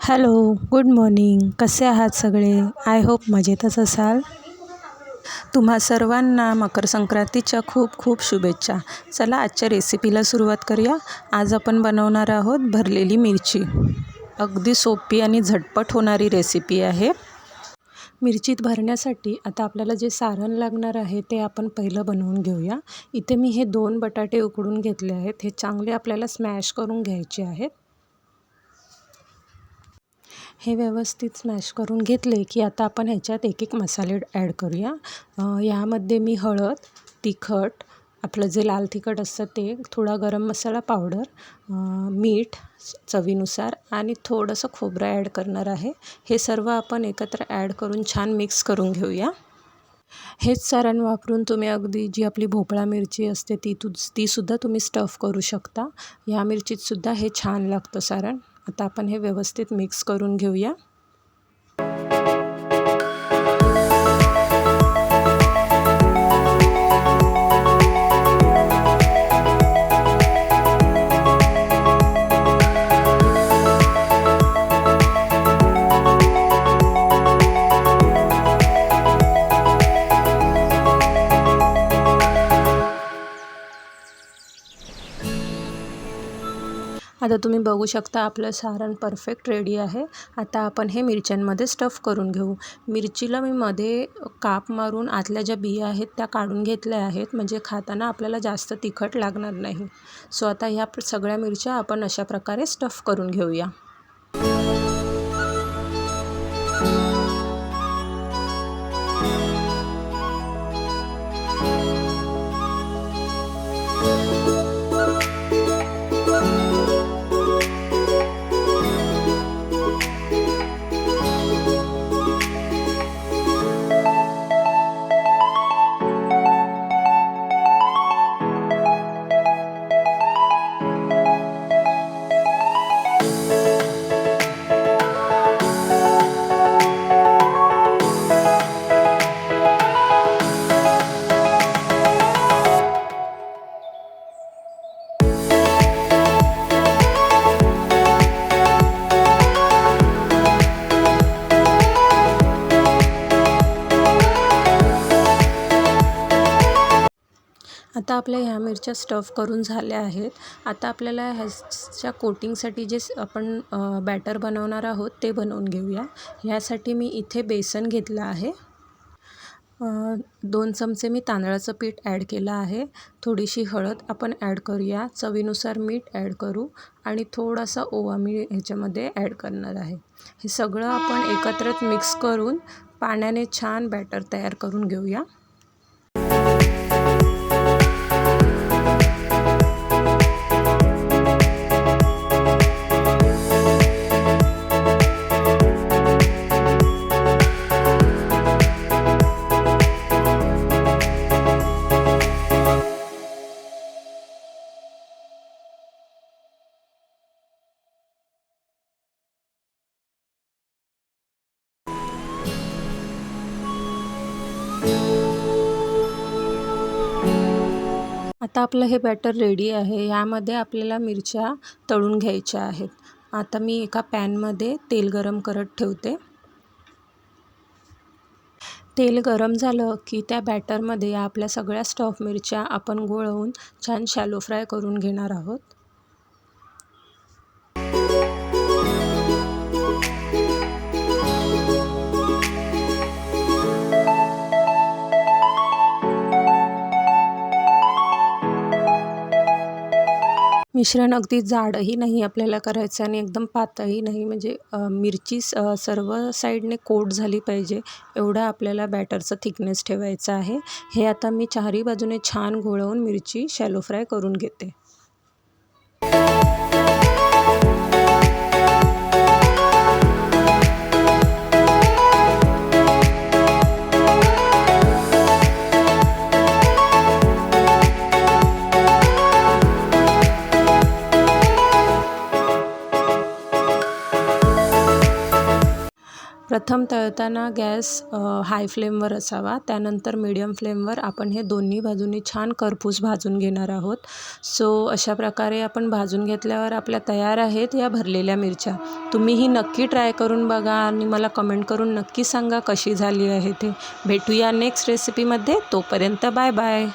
Hello, good morning. कसे आहात सगळे? आय होप मजेतच असाल. तुम्हा सर्वांना मकर संक्रांतीच्या खूप खूप शुभेच्छा. चला आजच्या रेसिपीला सुरुवात करूया. आज आपण बनवणार आहोत भरलेली मिरची. अगदी सोपी आणि झटपट होणारी रेसिपी आहे. मिरचीत भरण्यासाठी आता आपल्याला जे सारण लागणार आहे ते आपण पहिलं बनवून घेऊया. इथे मी हे 2 बटाटे उकडून घेतले आहेत. हे चांगले आपल्याला स्मॅश करून घ्यायचे आहेत. हे व्यवस्थित स्मॅश करून घेतले की आता आपण ह्याच्यात एक एक मसाले ॲड करूया. यामध्ये मी हळद, तिखट, आपलं जे लाल तिखट असतं ते, थोडा गरम मसाला पावडर, मीठ चवीनुसार आणि थोडंसं खोबरं ॲड करणार आहे. हे सर्व आपण एकत्र ॲड करून छान मिक्स करून घेऊया. हेच सारण वापरून तुम्ही अगदी जी आपली भोपळा मिरची असते तीसुद्धा तुम्ही स्टफ करू शकता. या मिरचीतसुद्धा हे छान लागतं सारण. आता आपण हे व्यवस्थित मिक्स करून घेऊया. आता तुम्ही बघू शकता आपलं सारण परफेक्ट रेडी आहे. आता आपण हे मिरच्यांमध्ये स्टफ करून घेऊ. मिरचीला मी मध्ये काप मारून आतल्या ज्या बिया आहेत त्या काढून घेतल्या आहेत, म्हणजे खाताना आपल्याला जास्त तिखट लागणार नाही. सो आता ह्या सगळ्या मिरच्या आपण अशा प्रकारे स्टफ करून घेऊया. आता आपल्या ह्या मिरच्या स्टफ करून झाल्या आहेत. आता आपल्याला ह्याच्या कोटिंगसाठी जे आपण बॅटर बनवणार आहोत ते बनवून घेऊया. ह्यासाठी मी इथे बेसन घेतलं आहे. 2 चमचे मी तांदळाचं पीठ ॲड केलं आहे. थोडीशी हळद आपण ॲड करूया. चवीनुसार मीठ ॲड करू आणि थोडासा ओवा मी ह्याच्यामध्ये ॲड करणार आहे. हे सगळं आपण एकत्रित मिक्स करून पाण्याने छान बॅटर तयार करून घेऊया. आता आपलं हे बॅटर रेडी आहे. यामध्ये आपल्याला मिरच्या तळून घ्यायच्या आहेत. आता मी एका पॅनमध्ये तेल गरम करत ठेवते. तेल गरम झालं की त्या बॅटरमध्ये आपल्या सगळ्या स्टफ मिरच्या आपण गोळवून छान शॅलो फ्राय करून घेणार आहोत. मिश्रण अगदी जाडही नाही आपल्याला करायचं आणि एकदम पातळही नाही, म्हणजे मिरची सर्व साईडने कोट झाली पाहिजे एवढा आपल्याला बॅटरचं थिकनेस ठेवायचं आहे. हे आता मी चारही बाजूने छान घोळवून मिरची शॅलो फ्राय करून घेते. प्रथम तळताना गॅस हाय फ्लेमवर असावा, त्यानंतर मीडियम फ्लेमवर आपण हे दोन्ही बाजूनी छान करपूस भाजून घेणार आहोत. अशा प्रकारे आपण भाजून घेतल्यावर आपल्या तयार आहेत या भरलेल्या मिरच्या. तुम्हीही नक्की ट्राय करून बघा आणि मला कमेंट करून नक्की सांगा कशी झाली आहे ते. भेटूया नेक्स्ट रेसिपीमध्ये. तोपर्यंत बाय बाय.